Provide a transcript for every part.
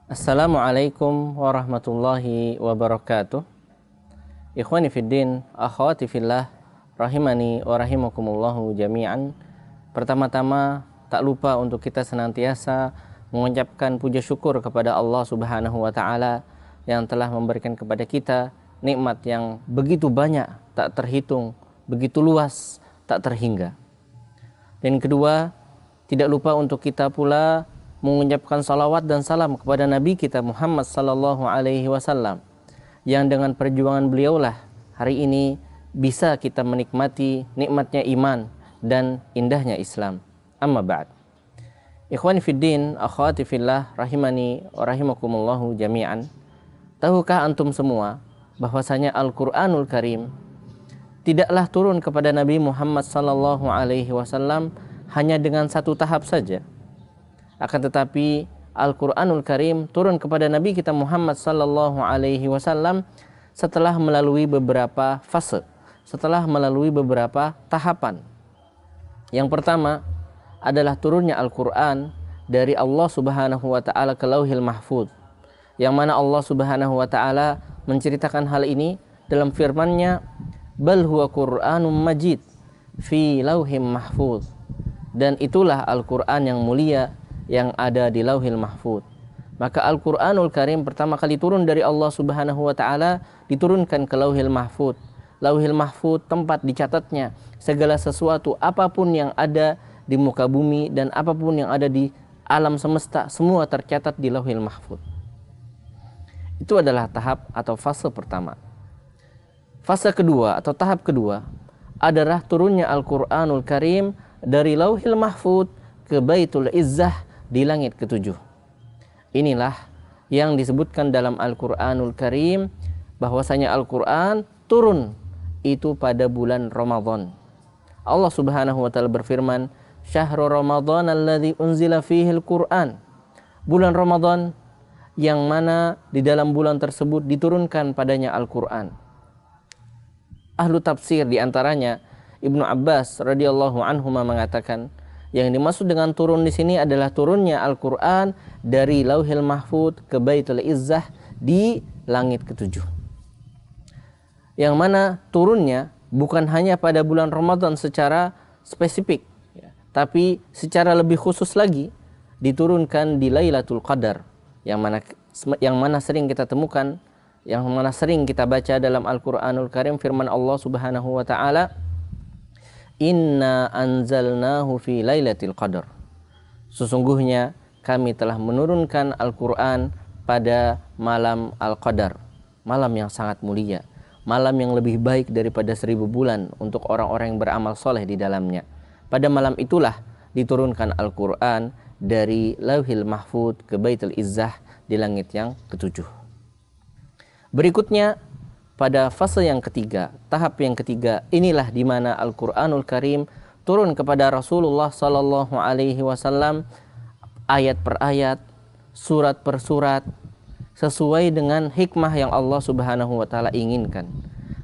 Assalamualaikum warahmatullahi wabarakatuh. Ikhwani fiddin, akhwati fillah, rahimani wa rahimakumullahu jami'an. Pertama-tama tak lupa untuk kita senantiasa mengucapkan puja syukur kepada Allah Subhanahu wa taala yang telah memberikan kepada kita nikmat yang begitu banyak, tak terhitung, begitu luas, tak terhingga. Dan kedua, tidak lupa untuk kita pula mengucapkan salawat dan salam kepada Nabi kita Muhammad sallallahu alaihi wasallam, yang dengan perjuangan beliaulah hari ini bisa kita menikmati nikmatnya iman dan indahnya Islam. Amma ba'd. Ikhwani fiddin, akhwati fillah, rahimani wa rahimakumullahu jami'an. Tahukah antum semua bahwasanya Al-Qur'anul Karim tidaklah turun kepada Nabi Muhammad sallallahu alaihi wasallam hanya dengan satu tahap saja. Akan tetapi Al-Quranul Karim turun kepada Nabi kita Muhammad sallallahu alaihi wasallam setelah melalui beberapa fase, setelah melalui beberapa tahapan. Yang pertama adalah turunnya Al-Quran dari Allah Subhanahu wa taala ke Lauhil Mahfuz, yang mana Allah Subhanahu wa taala menceritakan hal ini dalam firman-Nya, bal huwa Qur'anum majid fi lauhim mahfuz. Dan itulah Al-Quran yang mulia yang ada di Lauhil Mahfuz. Maka Al-Qur'anul Karim pertama kali turun dari Allah Subhanahu wa taala diturunkan ke Lauhil Mahfuz. Lauhil Mahfuz tempat dicatatnya segala sesuatu, apapun yang ada di muka bumi dan apapun yang ada di alam semesta, semua tercatat di Lauhil Mahfuz. Itu adalah tahap atau fase pertama. Fase kedua atau tahap kedua adalah turunnya Al-Qur'anul Karim dari Lauhil Mahfuz ke Baitul Izzah di langit ketujuh. Inilah yang disebutkan dalam Al-Quranul Karim bahwasanya Al-Quran turun itu pada bulan Ramadan. Allah Subhanahu wa taala berfirman, "Syahrul Ramadan alladzi unzila fihi al-Qur'an." Bulan Ramadan yang mana di dalam bulan tersebut diturunkan padanya Al-Quran. Ahlu tafsir diantaranya Ibnu Abbas radhiyallahu anhuma mengatakan, yang dimaksud dengan turun di sini adalah turunnya Al-Quran dari Lauhil Mahfuz ke Baitul Izzah di langit ketujuh. Yang mana turunnya bukan hanya pada bulan Ramadan secara spesifik, tapi secara lebih khusus lagi diturunkan di Lailatul Qadar, yang mana sering kita temukan, yang mana sering kita baca dalam Al-Quranul Karim firman Allah Subhanahu wa taala, Inna anzalnahu fi lailatul qadar. Sesungguhnya kami telah menurunkan Al-Quran pada malam Al-Qadar, malam yang sangat mulia, malam yang lebih baik daripada 1000 bulan untuk orang-orang yang beramal soleh di dalamnya. Pada malam itulah diturunkan Al-Quran dari Lauhil Mahfuz ke Baitul Izzah di langit yang ketujuh. Berikutnya pada fase yang ketiga, tahap yang ketiga, inilah di mana Al-Qur'anul Karim turun kepada Rasulullah sallallahu alaihi wasallam ayat per ayat, surat per surat, sesuai dengan hikmah yang Allah Subhanahu wa taala inginkan.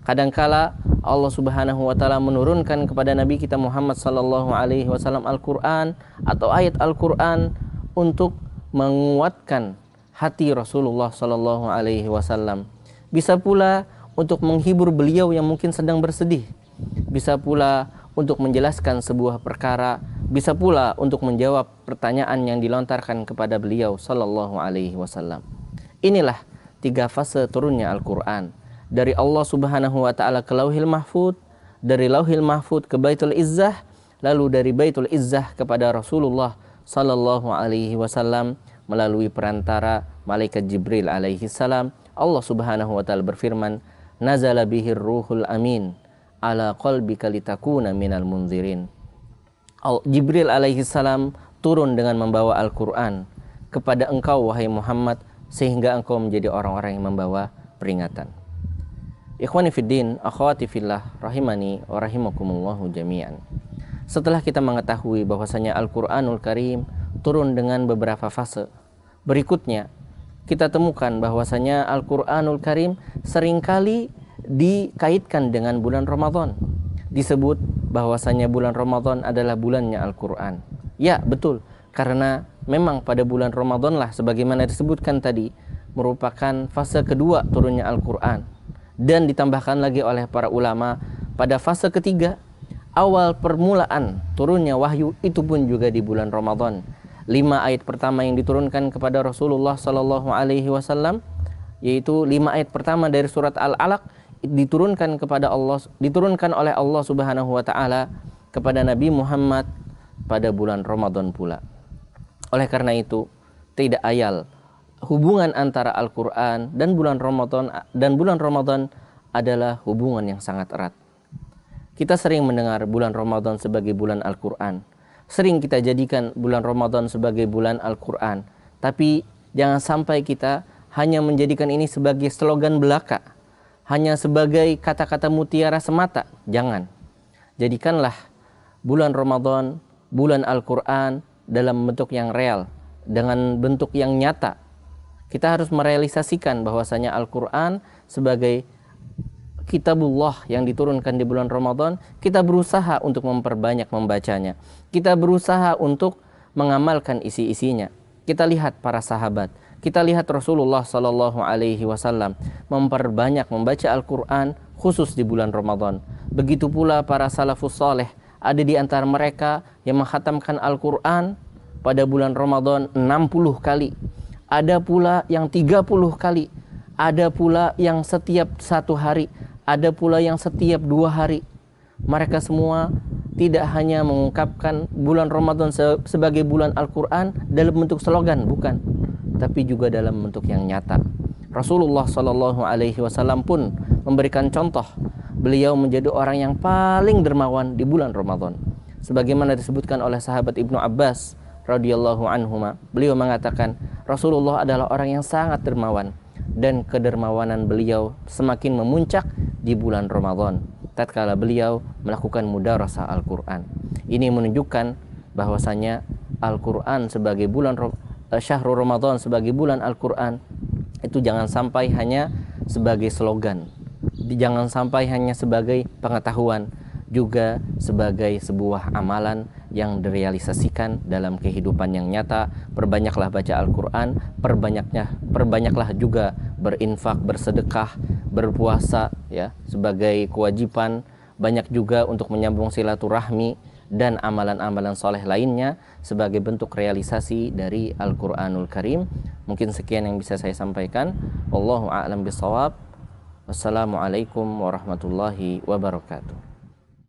Kadangkala Allah Subhanahu wa taala menurunkan kepada Nabi kita Muhammad sallallahu alaihi wasallam Al-Qur'an atau ayat Al-Qur'an untuk menguatkan hati Rasulullah sallallahu alaihi wasallam. Bisa pula untuk menghibur beliau yang mungkin sedang bersedih, bisa pula untuk menjelaskan sebuah perkara, bisa pula untuk menjawab pertanyaan yang dilontarkan kepada beliau sallallahu alaihi wasallam. Inilah tiga fase turunnya Al-Quran dari Allah Subhanahu wa taala ke Lauhil Mahfuz, dari Lauhil Mahfuz ke Baitul Izzah, lalu dari Baitul Izzah kepada Rasulullah sallallahu alaihi wasallam melalui perantara malaikat Jibril alaihi salam. Allah Subhanahu wa taala berfirman, Nazala bihir ruhul amin ala qalbika litakuna minal munzirin. Jibril alaihi salam turun dengan membawa Al-Quran kepada engkau wahai Muhammad, sehingga engkau menjadi orang-orang yang membawa peringatan. Ikhwani fiddin, akhwati fillah, rahimani wa rahimakumullahu jami'an. Setelah kita mengetahui bahwasanya Al-Quranul Karim turun dengan beberapa fase, berikutnya kita temukan bahwasanya Al-Quranul Karim seringkali dikaitkan dengan bulan Ramadan. Disebut bahwasanya bulan Ramadan adalah bulannya Al-Quran. Ya, betul. Karena memang pada bulan Ramadan lah sebagaimana disebutkan tadi merupakan fase kedua turunnya Al-Quran, dan ditambahkan lagi oleh para ulama pada fase ketiga awal permulaan turunnya wahyu itu pun juga di bulan Ramadan. 5 ayat pertama yang diturunkan kepada Rasulullah Sallallahu Alaihi Wasallam, yaitu 5 ayat pertama dari surat Al-Alaq, diturunkan oleh Allah Subhanahu Wa Taala kepada Nabi Muhammad pada bulan Ramadan pula. Oleh karena itu tidak ayal hubungan antara Al-Quran dan bulan Ramadan adalah hubungan yang sangat erat. Kita sering mendengar bulan Ramadan sebagai bulan Al-Quran. Sering kita jadikan bulan Ramadan sebagai bulan Al-Quran. Tapi jangan sampai kita hanya menjadikan ini sebagai slogan belaka, hanya sebagai kata-kata mutiara semata. Jangan. Jadikanlah bulan Ramadan, bulan Al-Quran dalam bentuk yang real, dengan bentuk yang nyata. Kita harus merealisasikan bahwasanya Al-Quran sebagai kitabullah yang diturunkan di bulan Ramadan. Kita berusaha untuk memperbanyak membacanya. Kita berusaha untuk mengamalkan isi-isinya. Kita lihat para sahabat, kita lihat Rasulullah Sallallahu Alaihi Wasallam memperbanyak membaca Al-Quran khusus di bulan Ramadan. Begitu pula para salafus saleh, ada di antara mereka yang menghatamkan Al-Quran pada bulan Ramadan 60 kali. Ada pula yang 30 kali. Ada pula yang setiap 1 hari. Ada pula yang setiap 2 hari. Mereka semua tidak hanya mengungkapkan bulan Ramadan sebagai bulan Al-Quran dalam bentuk slogan, bukan, tapi juga dalam bentuk yang nyata. Rasulullah Sallallahu Alaihi Wasallam pun memberikan contoh. Beliau menjadi orang yang paling dermawan di bulan Ramadan. Sebagaimana disebutkan oleh sahabat Ibnu Abbas radhiyallahu anhuma, beliau mengatakan Rasulullah adalah orang yang sangat dermawan, dan kedermawanan beliau semakin memuncak di bulan Ramadan tatkala beliau melakukan mudarasah Al-Quran. Ini menunjukkan bahwasanya Al-Quran sebagai bulan Syahrul Ramadan, sebagai bulan Al-Quran, itu jangan sampai hanya sebagai slogan, jangan sampai hanya sebagai pengetahuan, juga sebagai sebuah amalan yang direalisasikan dalam kehidupan yang nyata. Perbanyaklah baca Al-Quran, perbanyaklah juga berinfak, bersedekah, berpuasa ya sebagai kewajiban, banyak juga untuk menyambung silaturahmi dan amalan-amalan soleh lainnya sebagai bentuk realisasi dari Al-Quranul Karim. Mungkin sekian yang bisa saya sampaikan. Wallahu a'lam bishawab. Wassalamualaikum warahmatullahi wabarakatuh.